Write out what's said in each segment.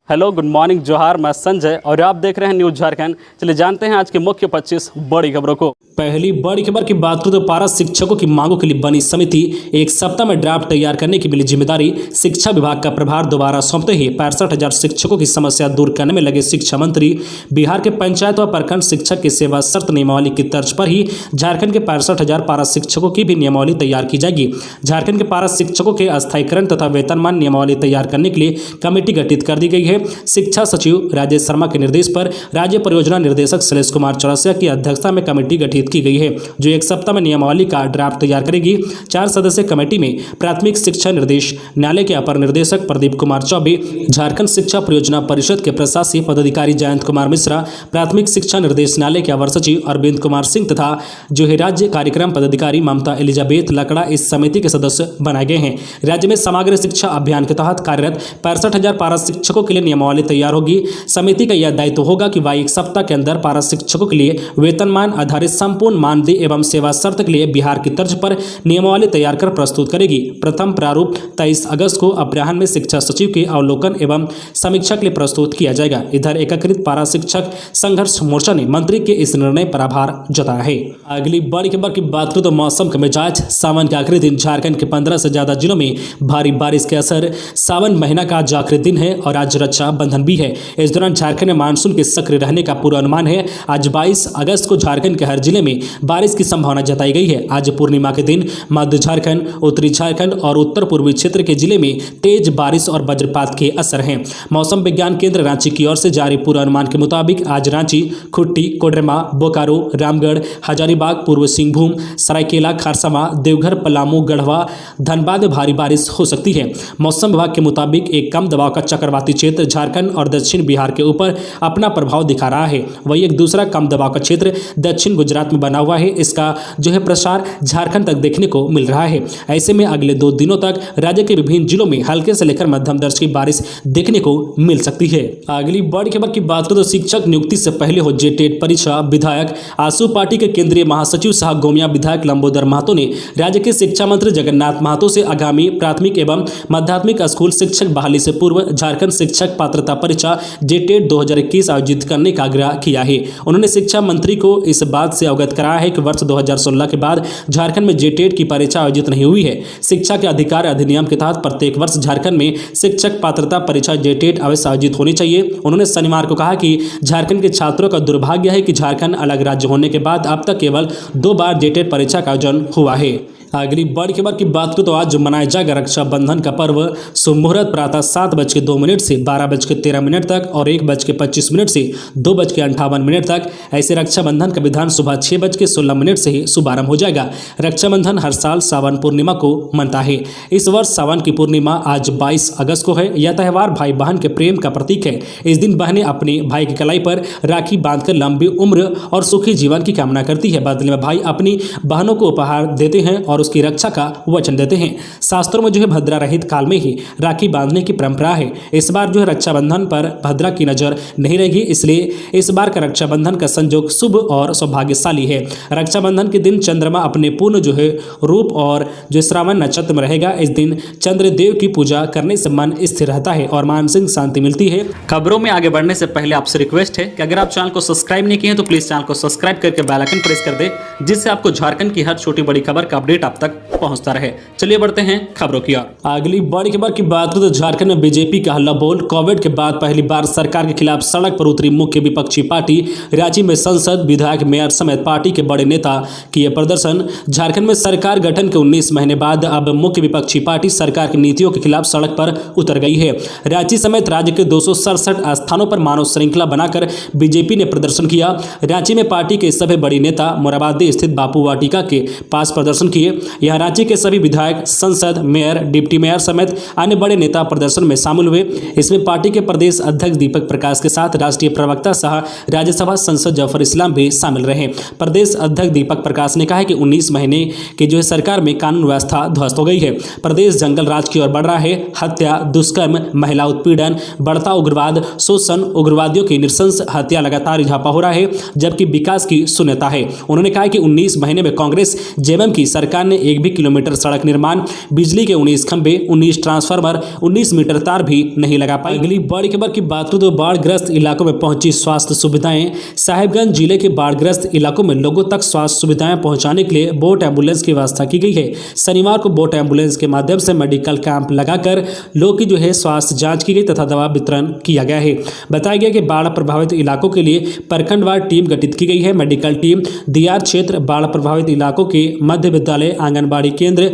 Hello, good morning, जोहार। मैं संजय और आप देख रहे हैं न्यूज़ झारखंड। चलिए जानते हैं आज की मुख्य 25 बड़ी खबरों को। पहली बड़ी खबर की बात करें तो पारा शिक्षकों की मांगों के लिए बनी समिति एक सप्ताह में ड्राफ्ट तैयार करने की मिली जिम्मेदारी। शिक्षा विभाग का प्रभार दोबारा सौंपते ही 65,000 शिक्षकों की समस्या दूर करने में लगे शिक्षा मंत्री। बिहार के पंचायत व प्रखंड शिक्षक की सेवा शर्त नियमावली की तर्ज पर ही झारखंड के 65,000 पारा शिक्षकों की भी नियमावली तैयार की जाएगी। झारखंड के पारा शिक्षकों के अस्थायीकरण तथा वेतनमान नियमावली तैयार करने के लिए कमेटी गठित कर दी गई है। शिक्षा सचिव राजेश शर्मा के निर्देश पर राज्य परियोजना निर्देशक शैलेश कुमार चौरसिया की अध्यक्षता में कमेटी गठित की गई है, जो एक सप्ताह में नियमावली का ड्राफ्ट तैयार करेगी। 4 सदस्यीय कमेटी में प्राथमिक शिक्षा निर्देशालय के अपर निदेशक प्रदीप कुमार चौबे, झारखंड शिक्षा परियोजना परिषद के प्रशासकीय पदाधिकारी जयंत कुमार मिश्रा, प्राथमिक शिक्षा निर्देशालय के अवर सचिव अरविंद कुमार सिंह तथा जो है राज्य कार्यक्रम पदाधिकारी ममता एलिजाबेथ लकड़ा इस समिति के सदस्य बनाए गए हैं। राज्य में समग्र शिक्षा अभियान के तहत कार्यरत 65,000 पारा शिक्षकों के लिए नियमावली तैयार होगी। समिति का यह दायित्व होगा कि वह एक सप्ताह के अंदर पारा शिक्षकों के लिए वेतनमान आधारित संपूर्ण मानदेय एवं सेवा शर्त के लिए बिहार की तर्ज पर नियमावली तैयार कर प्रस्तुत करेगी। प्रथम प्रारूप 23 अगस्त को अपराह्न में शिक्षा सचिव के अवलोकन एवं समीक्षा के लिए प्रस्तुत किया जाएगा। इधर एकीकृत पारा शिक्षक संघर्ष मोर्चा ने मंत्री के इस निर्णय पर आभार जताया है। अगली बड़ी खबर की बात करें तो मौसम का मिजाज। सावन के आखिरी दिन झारखंड के 15 से ज्यादा जिलों में भारी बारिश के असर। सावन महीना का आज आखिरी दिन है और आज रक्षा बंधन भी है। इस दौरान झारखंड में मानसून के सक्रिय रहने का पूर्वानुमान है। आज 22 अगस्त को झारखंड के हर जिले में बारिश की संभावना जताई गई है। आज पूर्णिमा के दिन मध्य झारखंड, उत्तरी झारखंड और उत्तर पूर्वी क्षेत्र के जिले में तेज बारिश और वज्रपात के असर हैं। मौसम विज्ञान केंद्र रांची की ओर से जारी पूर्वानुमान के मुताबिक आज रांची, खुट्टी, कोडरमा, बोकारो, रामगढ़, हजारीबाग, पूर्व सिंहभूम, सरायकेला, खरसावां, देवघर, पलामू, गढ़वा, धनबाद में भारी बारिश हो सकती है। मौसम विभाग के मुताबिक एक कम दबाव का चक्रवाती क्षेत्र झारखंड और दक्षिण बिहार के ऊपर अपना प्रभाव दिखा रहा है। वही एक दूसरा कम दबाव का क्षेत्र दक्षिण गुजरात में बना हुआ है। इसका जो है प्रसार झारखंड तक देखने को मिल रहा है। ऐसे में अगले 2 दिनों तक राज्य के विभिन्न जिलों में हल्के से लेकर मध्यम दर्ज की बारिश देखने को मिल सकती है। अगली बड़ी खबर की बात करें तो शिक्षक नियुक्ति से पहले हो जेटेट परीक्षा। विधायक आसू पार्टी के केंद्रीय महासचिव सह गोमिया विधायक लंबोदर महतो ने राज्य के शिक्षा मंत्री जगन्नाथ महतो से आगामी प्राथमिक एवं माध्यमिक स्कूल शिक्षक बहाली से पूर्व झारखंड शिक्षक पात्रता परीक्षा जेटेट 2021 आयोजित करने का आग्रह किया है। उन्होंने शिक्षा मंत्री को इस बात से अवगत कराया है कि वर्ष 2016 के बाद झारखंड में जेटेट की परीक्षा आयोजित नहीं हुई है। शिक्षा के अधिकार अधिनियम के तहत प्रत्येक वर्ष झारखंड में शिक्षक पात्रता परीक्षा जेटेट अवश्य आयोजित होनी चाहिए। उन्होंने शनिवार को कहा कि झारखंड के छात्रों का दुर्भाग्य है कि झारखंड अलग राज्य होने के बाद अब तक केवल 2 बार जेटेट परीक्षा का आयोजन हुआ है। अगली बड़ी खबर की बात करें तो आज मनाया जाएगा रक्षाबंधन का पर्व। शुभ मुहूर्त प्रातः 7:02 से 12:13 तक और 1:25 से 2:58 तक। ऐसे रक्षाबंधन का विधान सुबह 6:16 से ही शुभारंभ हो जाएगा। रक्षाबंधन हर साल सावन पूर्णिमा को मनता है। इस वर्ष सावन की पूर्णिमा आज 22 अगस्त को है। यह त्यौहार भाई बहन के प्रेम का प्रतीक है। इस दिन बहनें अपने भाई की कलाई पर राखी बांधकर लंबी उम्र और सुखी जीवन की कामना करती है। बदले में भाई अपनी बहनों को उपहार देते हैं और उसकी रक्षा का वचन देते हैं। शास्त्रों में जो है भद्रा रहित काल में ही राखी बांधने की परंपरा है। इस बार जो है रक्षाबंधन पर भद्रा की नजर नहीं रहेगी, इसलिए इस बार का रक्षाबंधन का संयोग शुभ और सौभाग्यशाली है। रक्षाबंधन के दिन चंद्रमा अपने पूर्ण जो है रूप और जो श्रावण नक्षत्र में रहेगा। इस दिन चंद्रदेव की पूजा करने से मन स्थिर रहता है और मानसिक शांति मिलती है। खबरों में आगे बढ़ने से पहले आपसे रिक्वेस्ट है कि अगर आप चैनल को सब्सक्राइब नहीं किए हैं तो प्लीज चैनल को सब्सक्राइब करके बेल आइकन प्रेस कर दे, जिससे आपको झारखंड की हर छोटी बड़ी खबर का अपडेट आप तक पहुंचता रहे। चलिए बढ़ते हैं खबरों की ओर। अगली बड़ी खबर की बात करें तो झारखंड में बीजेपी का हल्ला बोल। कोविड के बाद पहली बार सरकार के खिलाफ सड़क पर उतरी मुख्य विपक्षी पार्टी। रांची में सांसद, विधायक, मेयर समेत पार्टी के बड़े नेता किए प्रदर्शन। झारखंड में सरकार गठन के 19 महीने बाद अब मुख्य विपक्षी पार्टी सरकार की नीतियों के खिलाफ सड़क पर उतर गई है। रांची समेत राज्य के 267 स्थानों पर मानव श्रृंखला बनाकर बीजेपी ने प्रदर्शन किया। रांची में पार्टी के सभी बड़ी नेता मोराबादी स्थित बापू वाटिका के पास प्रदर्शन किए। यहां राज्य के सभी विधायक, सांसद, मेयर, डिप्टी मेयर समेत अन्य बड़े नेता प्रदर्शन में शामिल हुए। इसमें पार्टी के प्रदेश अध्यक्ष दीपक प्रकाश के साथ राष्ट्रीय प्रवक्ता सह राज्यसभा सांसद जफर इस्लाम भी शामिल रहे। प्रदेश अध्यक्ष दीपक प्रकाश ने कहा कि 19 महीने की जो है सरकार में कानून व्यवस्था ध्वस्त हो गई है। प्रदेश जंगल राज की ओर बढ़ रहा है। हत्या, दुष्कर्म, महिला उत्पीड़न, बढ़ता उग्रवाद, शोषण, उग्रवादियों की नृशंस हत्या लगातार इजाफा हो रहा है, जबकि विकास की शून्यता है। उन्होंने कहा कि 19 महीने में कांग्रेस जेएमएम की सरकार ने 1 भी किलोमीटर सड़क निर्माण, बिजली के 19 खंभे, 19 ट्रांसफार्मर, 19 मीटर तार भी नहीं लगा पाई। अगली बड़ी खबर की बात करें तो बाढ़ग्रस्त इलाकों में पहुंची स्वास्थ्य सुविधाएं। साहिबगंज जिले के बाढ़ग्रस्त इलाकों में लोगों तक स्वास्थ्य सुविधाएं पहुंचाने के लिए बोट एम्बुलेंस की व्यवस्था की गई है। शनिवार को बोट एम्बुलेंस के माध्यम से मेडिकल कैंप लगाकर लोगों की स्वास्थ्य जांच की गई तथा दवा वितरण किया गया है। बताया गया कि बाढ़ प्रभावित इलाकों के लिए प्रखंडवार टीम गठित की गई है। मेडिकल टीम दियार क्षेत्र, बाढ़ प्रभावित इलाकों के मध्य विद्यालय, आंगनबाड़ी केंद्र,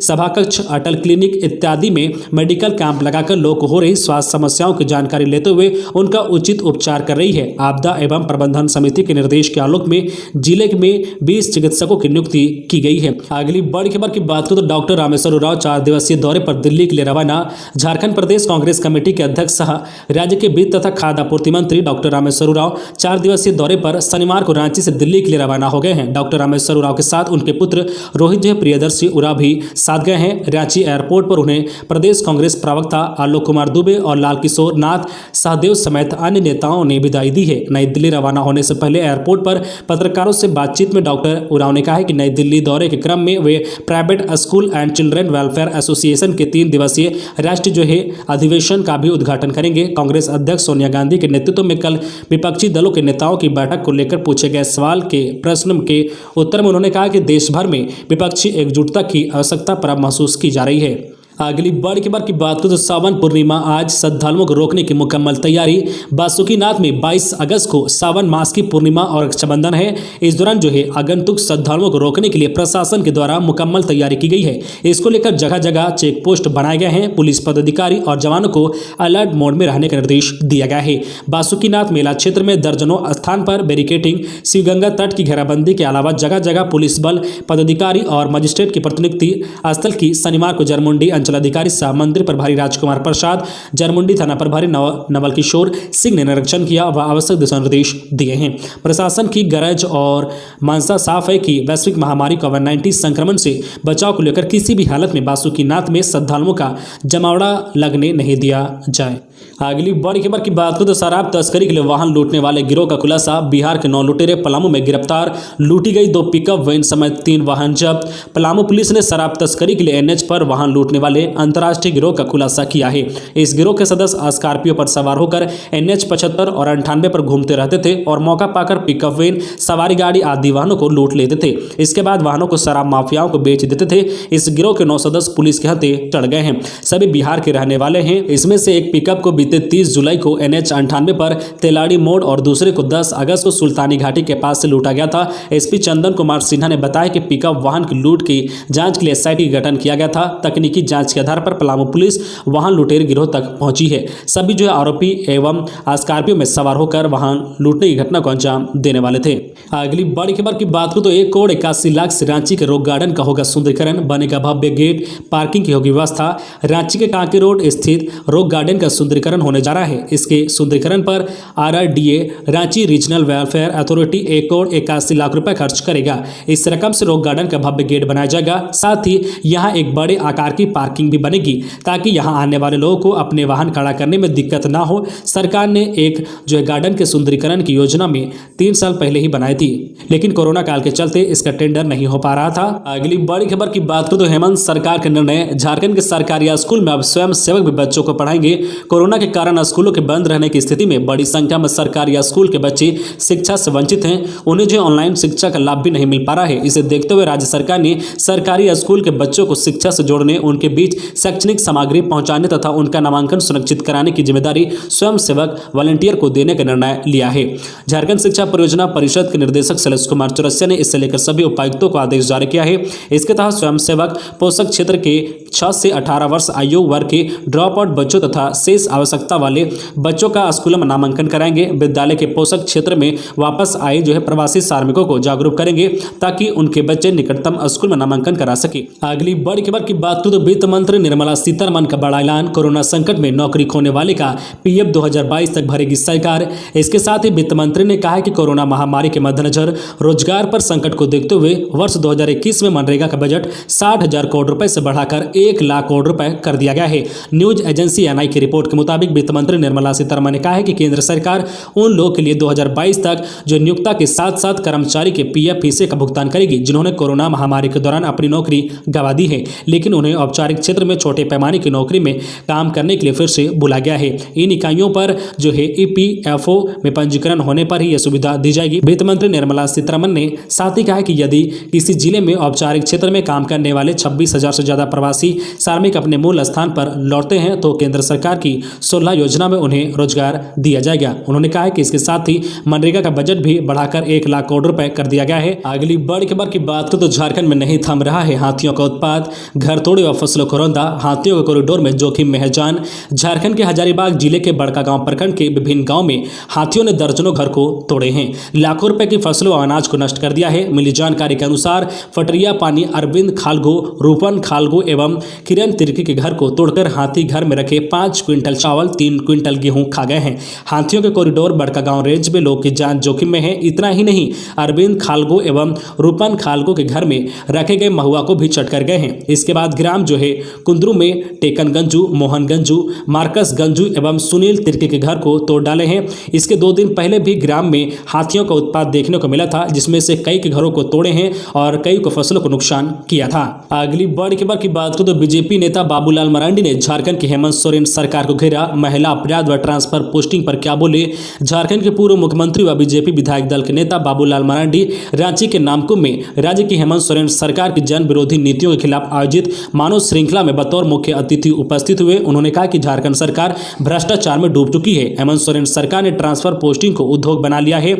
सभा कक्ष, अटल क्लिनिक इत्यादि में मेडिकल कैंप लगाकर लोगों को हो रही स्वास्थ्य समस्याओं की जानकारी लेते हुए उनका उचित उपचार कर रही है। आपदा एवं प्रबंधन समिति के निर्देश के आलोक में जिले में 20 चिकित्सकों की नियुक्ति की गई है। अगली बड़ी खबर की बात करें तो डॉक्टर रामेश्वर उरांव 4 दिवसीय दौरे पर दिल्ली के लिए रवाना। झारखंड प्रदेश कांग्रेस कमेटी के अध्यक्ष सह राज्य के वित्त तथा खाद्य आपूर्ति मंत्री डॉक्टर रामेश्वर उरांव 4 दिवसीय दौरे पर शनिवार को रांची से दिल्ली के लिए रवाना हो गए हैं। डॉक्टर रामेश्वर उरांव के साथ उनके पुत्र रोहित प्रियदर्शी उरांव भी साथ गए हैं। रांची एयरपोर्ट पर उन्हें प्रदेश कांग्रेस प्रवक्ता आलोक कुमार दुबे और लाल किशोर नाथ सहदेव समेत अन्य नेताओं ने विदाई दी है। नई दिल्ली रवाना होने से पहले एयरपोर्ट पर पत्रकारों से बातचीत में डॉक्टर उरांव ने कहा कि नई दिल्ली दौरे के क्रम में वे private school and children welfare association के 3 दिवसीय राष्ट्रीय अधिवेशन का भी उद्घाटन करेंगे। कांग्रेस अध्यक्ष सोनिया गांधी के नेतृत्व में कल विपक्षी दलों के नेताओं की बैठक को लेकर पूछे गए सवाल के प्रश्न के उत्तर में उन्होंने कहा कि देश भर में विपक्षी एकजुटता की आवश्यकता पर महसूस की जा रही है। अगली बड़ी खबर की बात करें तो सावन पूर्णिमा आज, श्रद्धालुओं को रोकने की मुकम्मल तैयारी। बासुकीनाथ में 22 अगस्त को सावन मास की पूर्णिमा और रक्षाबंधन है। इस दौरान आगंतुक श्रद्धालुओं को रोकने के लिए प्रशासन के द्वारा मुकम्मल तैयारी की गई है। इसको लेकर जगह जगह चेक पोस्ट बनाए गए हैं। पुलिस पदाधिकारी और जवानों को अलर्ट मोड में रहने का निर्देश दिया गया है। बासुकीनाथ मेला क्षेत्र में दर्जनों स्थान पर बैरिकेडिंग, शिवगंगा तट की घेराबंदी के अलावा जगह जगह पुलिस बल, पदाधिकारी और मजिस्ट्रेट की प्रतिनियुक्ति स्थल की। शनिवार को जरमुंडी अंचलाधिकारी सह मंदिर प्रभारी राजकुमार प्रसाद, जरमुंडी थाना प्रभारी नवल किशोर सिंह ने निरीक्षण किया व आवश्यक दिशा निर्देश दिए हैं। प्रशासन की गरज और मानसा साफ है कि वैश्विक महामारी कोविड-19 संक्रमण से बचाव को लेकर किसी भी हालत में बासुकीनाथ में श्रद्धालुओं का जमावड़ा लगने नहीं दिया जाए। अगली बड़ी खबर की बात करें तो शराब तस्करी के लिए वाहन लूटने वाले गिरोह का खुलासा। बिहार के 9 लुटेरे पलामू में गिरफ्तार। लूटी गई 2 पिकअप वैन समेत 3 वाहन जब्त। पलामू पुलिस ने शराब तस्करी के लिए एनएच पर वाहन लूटने वाले अंतर्राष्ट्रीय गिरोह का खुलासा किया है। इस गिरोह के सदस्य स्कॉर्पियो पर सवार होकर एनएच 75 और 98 पर घूमते रहते थे और मौका पाकर पिकअप वैन, सवारी गाड़ी आदि वाहनों को लूट लेते थे। इसके बाद वाहनों को शराब माफियाओं को बेच देते थे। इस गिरोह के 9 सदस्य पुलिस के हाथे चढ़ गए हैं। सभी बिहार के रहने वाले हैं। इसमें से एक पिकअप को बीते 30 जुलाई को एनएच 98 पर तेलाड़ी मोड़ और दूसरे को 10 अगस्त को सुल्तानी घाटी के पास से लूटा गया था। एसपी चंदन कुमार सिन्हा ने बताया कि पिकअप वाहन की लूट की जांच के लिए एसआईटी का गठन किया गया था। तकनीकी जांच के आधार पर पलामू पुलिस वाहन लुटेरे गिरोह तक पहुंची है। सभी आरोपी एवं स्कॉर्पियो में सवार होकर वाहन लूटने की घटना को अंजाम देने वाले थे। अगली बड़ी खबर की बात करें तो 1,81,00,000 से रांची के रॉक गार्डन का होगा सुंदरीकरण। बनेगा भव्य गेट, पार्किंग की होगी व्यवस्था। रांची के कांके रोड स्थित रॉक गार्डन का सुंदरीकरण होने जा रहा है। इसके सुंदरीकरण पर RRDA Ranchi regional welfare authority 1,81,00,000 रुपए खर्च करेगा। इस रकम से रॉक गार्डन का भव्य गेट बनाया जाएगा। साथ ही यहाँ एक बड़े आकार की पार्किंग भी बनेगी ताकि यहाँ आने वाले लोगों को अपने वाहन खड़ा करने में दिक्कत ना हो। सरकार ने एक गार्डन के सुंदरीकरण की योजना में 3 साल पहले ही बनाई थी, लेकिन कोरोना काल के चलते इसका टेंडर नहीं हो पा रहा था। अगली बड़ी खबर की बात करें तो हेमंत सरकार का निर्णय। झारखंड के सरकारी स्कूल में अब स्वयं सेवक भी बच्चों को पढ़ाएंगे। कोरोना के कारण स्कूलों के बंद रहने की स्थिति में बड़ी संख्या में सरकारी स्कूल के बच्चे शिक्षा से वंचित हैं। उन्हें ऑनलाइन शिक्षा का लाभ भी नहीं मिल पा रहा है। इसे देखते हुए राज्य सरकार ने सरकारी स्कूल के बच्चों को शिक्षा से जोड़ने, उनके बीच शैक्षणिक सामग्री पहुंचाने तथा उनका नामांकन सुनिश्चित कराने की जिम्मेदारी स्वयं सेवक वॉलंटियर को देने का निर्णय लिया है। झारखंड शिक्षा परियोजना परिषद के निदेशक शैलेश कुमार चौरसिया ने इससे लेकर सभी उपायुक्तों को आदेश जारी किया है। इसके तहत स्वयं सेवक पोषक क्षेत्र के 6 से 18 वर्ष आयु वर्ग के ड्रॉप आउट बच्चों तथा शेष आवश्यकता वाले बच्चों का स्कूलों में नामांकन कराएंगे। विद्यालय के पोषक क्षेत्र में वापस आए प्रवासी श्रमिकों को जागरूक करेंगे ताकि उनके बच्चे निकटतम स्कूल में नामांकन करा सके। अगली बड़ी खबर की बात करें तो वित्त मंत्री निर्मला सीतारमण का बड़ा ऐलान। कोरोना संकट में नौकरी खोने वाले का पीएफ 2022 तक भरेगी सरकार। इसके साथ ही वित्त मंत्री ने कहा कि कोरोना महामारी के मद्देनजर रोजगार पर संकट को देखते हुए वर्ष 2021 में मनरेगा का बजट 60,000 करोड़ रुपए से बढ़ाकर 1 लाख करोड़ रुपए कर दिया गया है। न्यूज एजेंसी एनआई की रिपोर्ट के मुताबिक मुताबिक वित्त मंत्री निर्मला सीतारमण ने कहा है कि केंद्र सरकार उन लोगों के लिए 2022 तक जो नियोक्ता के साथ साथ कर्मचारी के पीएफ हिस्से का भुगतान करेगी जिन्होंने कोरोना महामारी के दौरान अपनी नौकरी गंवा दी है, लेकिन उन्हें औपचारिक क्षेत्र में छोटे पैमाने की नौकरी में काम करने के लिए फिर से बुला गया है। इन इकाइयों पर जो है ईपीएफओ में पंजीकरण होने पर ही यह सुविधा दी जाएगी। वित्त मंत्री निर्मला सीतारमण ने साथ ही कहा कि यदि किसी जिले में औपचारिक क्षेत्र में काम करने वाले 26,000 से ज्यादा प्रवासी श्रमिक अपने मूल स्थान पर लौटते हैं तो केंद्र सरकार की 16 योजना में उन्हें रोजगार दिया जाएगा। उन्होंने कहा कि इसके साथ ही मनरेगा का बजट भी बढ़ाकर 1 लाख करोड़ रुपए कर दिया गया है। अगली बड़ी खबर की बात करें तो झारखंड में नहीं थम रहा है हाथियों का उत्पात, घर तोड़े व फसलों को रौंदा, हाथियों के कॉरिडोर में जोखिम में है जान। झारखंड के हजारीबाग जिले के बड़कागांव प्रखंड के विभिन्न गांव में हाथियों ने दर्जनों घर को तोड़े हैं, लाखों रुपए की फसलों और अनाज को नष्ट कर दिया है। मिली जानकारी के अनुसार फटरिया पानी अरविंद खालगो, रूपन खालगो एवं किरण तिर्की के घर को तोड़कर हाथी घर में रखे 5 क्विंटल चावल 3 क्विंटल गेहूं खा गए हैं। हाथियों के कॉरिडोर बड़कागांव रेंज में लोग की जान जोखिम में है। इतना ही नहीं, अरविंद खालगो एवं रूपन खालगो के घर में रखे गए महुआ को भी चट कर गए हैं। इसके बाद ग्राम जो है कुंदरू में टेकन गंजू, मोहन गंजू, मार्कस गंजू एवं सुनील तिर्की के घर को तोड़ डाले हैं। इसके 2 दिन पहले भी ग्राम में हाथियों का उत्पात देखने को मिला था, जिसमें से कई के घरों को तोड़े हैं और कई को फसलों को नुकसान किया था। अगली बड़ी खबर की बात करें तो बीजेपी नेता बाबूलाल मरांडी ने झारखंड के हेमंत सोरेन सरकार को घेरा, महिला अपराध व ट्रांसफर पोस्टिंग पर क्या बोले। झारखंड के पूर्व मुख्यमंत्री व बीजेपी विधायक दल के नेता बाबूलाल मरांडी रांची के नामकुम में राज्य की हेमंत सोरेन सरकार की जन विरोधी नीतियों के खिलाफ आयोजित मानव श्रृंखला में बतौर मुख्य अतिथि उपस्थित हुए। उन्होंने कहा कि झारखंड सरकार भ्रष्टाचार में डूब चुकी है। हेमंत सोरेन सरकार ने ट्रांसफर पोस्टिंग को उद्योग बना लिया है।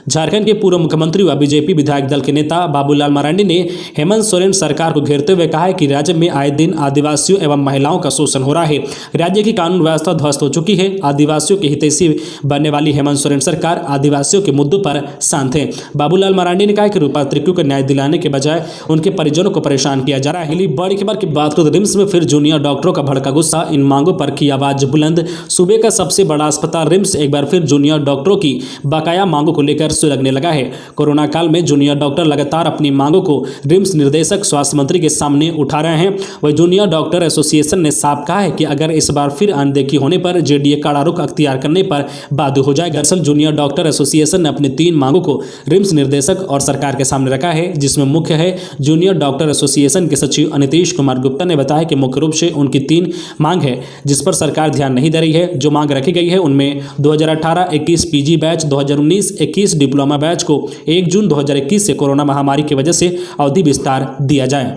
झारखंड के पूर्व मुख्यमंत्री व बीजेपी विधायक दल के नेता बाबूलाल मरांडी ने हेमंत सोरेन सरकार को घेरते हुए कहा है कि राज्य में आए दिन आदिवासियों एवं महिलाओं का शोषण हो रहा है। राज्य की कानून व्यवस्था ध्वस्त हो चुकी है। आदिवासियों की हितैषी बनने वाली हेमंत सोरेन सरकार आदिवासियों के मुद्दों पर शांत है। बाबूलाल मरांडी ने कहा कि रूपा तिर्की को न्याय दिलाने के बजाय उनके परिजनों को परेशान किया जा रहा है। अगली बड़ी खबर की बात करें तो रिम्स में फिर जूनियर डॉक्टरों का भड़का गुस्सा, इन मांगों पर की आवाज बुलंद। सूबे का सबसे बड़ा अस्पताल रिम्स एक बार फिर जूनियर डॉक्टरों की बकाया मांगों को लेकर सुलगने लगा है। कोरोना काल में जूनियर डॉक्टर लगातार अपनी मांगों को रिम्स निर्देशक स्वास्थ्य मंत्री के सामने उठा रहे हैं। वह जूनियर डॉक्टर एसोसिएशन ने साफ कहा है कि अगर इस बार फिर अनदेखी होने पर जेडीए कड़ा रुख अख्तियार करने पर बाध्य हो जाएगा। दरअसल जूनियर डॉक्टर एसोसिएशन ने अपनी 3 मांगों को रिम्स निर्देशक और सरकार के सामने रखा है, जिसमें मुख्य है जूनियर डॉक्टर एसोसिएशन के सचिव अनितेश कुमार गुप्ता ने बताया कि मुख्य रूप से उनकी 3 मांग है जिस पर सरकार ध्यान नहीं दे रही है। जो मांग रखी गई है उनमें 2018-21 पीजी बैच, 2019-21 डिप्लोमा बैच को 1 जून 2021 से कोरोना महामारी की वजह से अवधि विस्तार दिया जाए।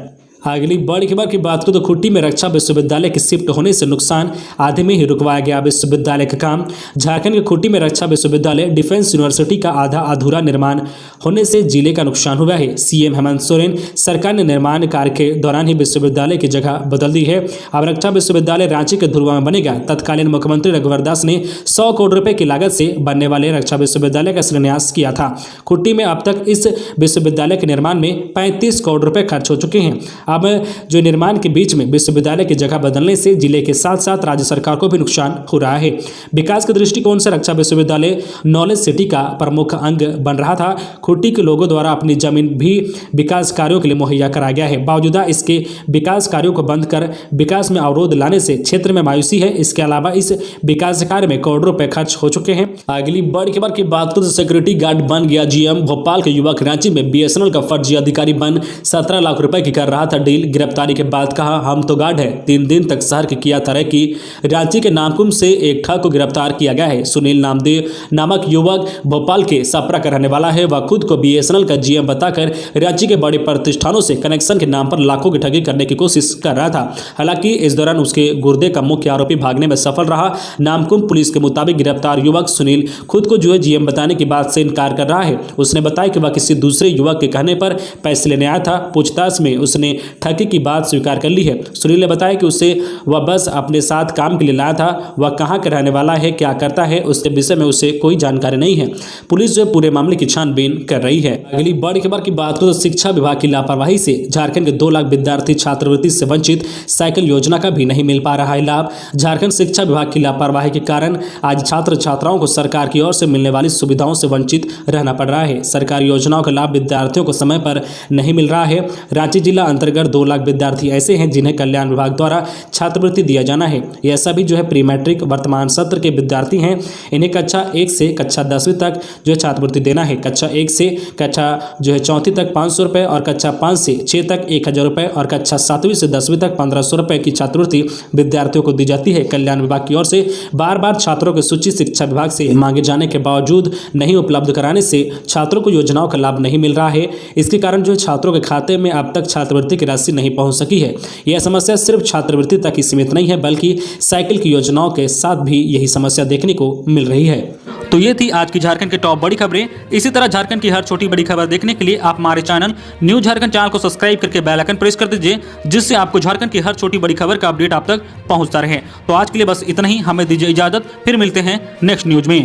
अगली बड़ी खबर की बात करें तो खुट्टी में रक्षा विश्वविद्यालय की शिफ्ट होने से नुकसान, आधे में ही रुकवाया गया विश्वविद्यालय का काम। झारखंड के खुट्टी में रक्षा विश्वविद्यालय डिफेंस यूनिवर्सिटी का आधा अधूरा निर्माण होने से जिले का नुकसान हुआ है। सीएम हेमंत सोरेन सरकार ने निर्माण कार्य के दौरान ही विश्वविद्यालय की जगह बदल दी है। अब रक्षा विश्वविद्यालय रांची के धुरवा में बनेगा। तत्कालीन मुख्यमंत्री रघुवर दास ने 100 करोड़ रुपए की लागत से बनने वाले रक्षा विश्वविद्यालय का शिलान्यास किया था। खुट्टी में अब तक इस विश्वविद्यालय के निर्माण में 35 करोड़ रुपए खर्च हो चुके हैं। अब जो निर्माण के बीच में विश्वविद्यालय की जगह बदलने से जिले के साथ साथ राज्य सरकार को भी नुकसान हो रहा है। विकास के दृष्टिकोण से रक्षा विश्वविद्यालय नॉलेज सिटी का प्रमुख अंग बन रहा था। खुट्टी के लोगों द्वारा अपनी जमीन भी विकास कार्यों के लिए मुहैया कराया गया है। बावजूद इसके विकास कार्यों को बंद कर विकास में अवरोध लाने से क्षेत्र में मायूसी है। इसके अलावा इस विकास कार्य में करोड़ों रुपए खर्च हो चुके हैं। अगली बड़ी खबर की बात करें तो सिक्योरिटी गार्ड बन गया जीएम। भोपाल के युवक रांची में बीएसएनएल का फर्जी अधिकारी बन 17 लाख रुपए की कर रहा था डील। गिरफ्तारी के बाद कहा हम तो गार्ड है। 3 दिन तक शहर की किया तरक्की। रांची के नामकुम से एक ठग को गिरफ्तार किया गया है। सुनील नामदेव नामक युवक भोपाल के सपरा का रहने वाला है। वह खुद को बीएसएनएल का जीएम बताकर रांची के बड़े प्रतिष्ठानों से कनेक्शन के नाम पर लाखों की ठगी करने की कोशिश कर रहा था। हालांकि इस दौरान उसके गुर्दे का मुख्य आरोपी भागने में सफल रहा। नामकुम पुलिस के मुताबिक गिरफ्तार युवक सुनील खुद को जो है जीएम बताने की बात से इनकार कर रहा है। उसने बताया कि वह किसी दूसरे युवक के कहने पर पैसे लेने आया था। पूछताछ में उसने ठगी की बात स्वीकार कर ली है। सुनील ने बताया कि उसे वह बस अपने साथ काम के लिए लाया था। वह कहां का रहने वाला है, क्या करता है, उसके विषय में उसे कोई जानकारी नहीं है। पुलिस जो पूरे मामले की छानबीन कर रही है। अगली बड़ी खबर की बात करें तो शिक्षा विभाग की लापरवाही से झारखंड के 2 लाख विद्यार्थी छात्रवृत्ति से वंचित। साइकिल योजना का भी नहीं मिल पा रहा है लाभ। झारखंड शिक्षा विभाग की लापरवाही के कारण आज छात्र छात्राओं को सरकार की ओर से मिलने वाली सुविधाओं से वंचित रहना पड़ रहा है। सरकारी योजनाओं का लाभ विद्यार्थियों को समय पर नहीं मिल रहा है। रांची जिला अंतर्गत अंतर्गत 2 लाख विद्यार्थी ऐसे हैं जिन्हें कल्याण विभाग द्वारा छात्रवृत्ति दिया जाना है। यह सभी जो है प्री मैट्रिक वर्तमान सत्र के विद्यार्थी हैं। इन्हें कक्षा 1 से कक्षा 10वीं तक जो है छात्रवृत्ति देना है। कक्षा 1 से कक्षा जो है 4वीं तक 500 रुपये और कक्षा 5 से 6 तक 1000 रुपये और कक्षा 7वीं से 10वीं तक 1500 रुपये की छात्रवृत्ति विद्यार्थियों को दी जाती है। कल्याण विभाग की ओर से बार बार छात्रों की सूची शिक्षा विभाग से मांगे जाने के बावजूद नहीं उपलब्ध कराने से छात्रों को योजनाओं का लाभ नहीं मिल रहा है। इसके कारण जो छात्रों के खाते में अब तक छात्रवृत्ति की राशि नहीं पहुंच सकी है। यह समस्या सिर्फ छात्रवृत्ति तक ही सीमित नहीं है, बल्कि साइकिल की योजनाओं के साथ भी यही समस्या देखने को मिल रही है। तो ये थी आज की झारखंड की टॉप बड़ी खबरें। इसी तरह झारखंड की हर छोटी बड़ी खबर देखने के लिए आप हमारे चैनल न्यूज़ झारखंड चैनल को सब्सक्राइब करके बेल आइकन प्रेस कर दीजिए, जिससे आपको झारखंड की हर छोटी बड़ी खबर का अपडेट आप तक पहुंचता रहे। तो आज के लिए बस इतना ही, हमें दीजिए इजाजत, फिर मिलते हैं नेक्स्ट न्यूज में।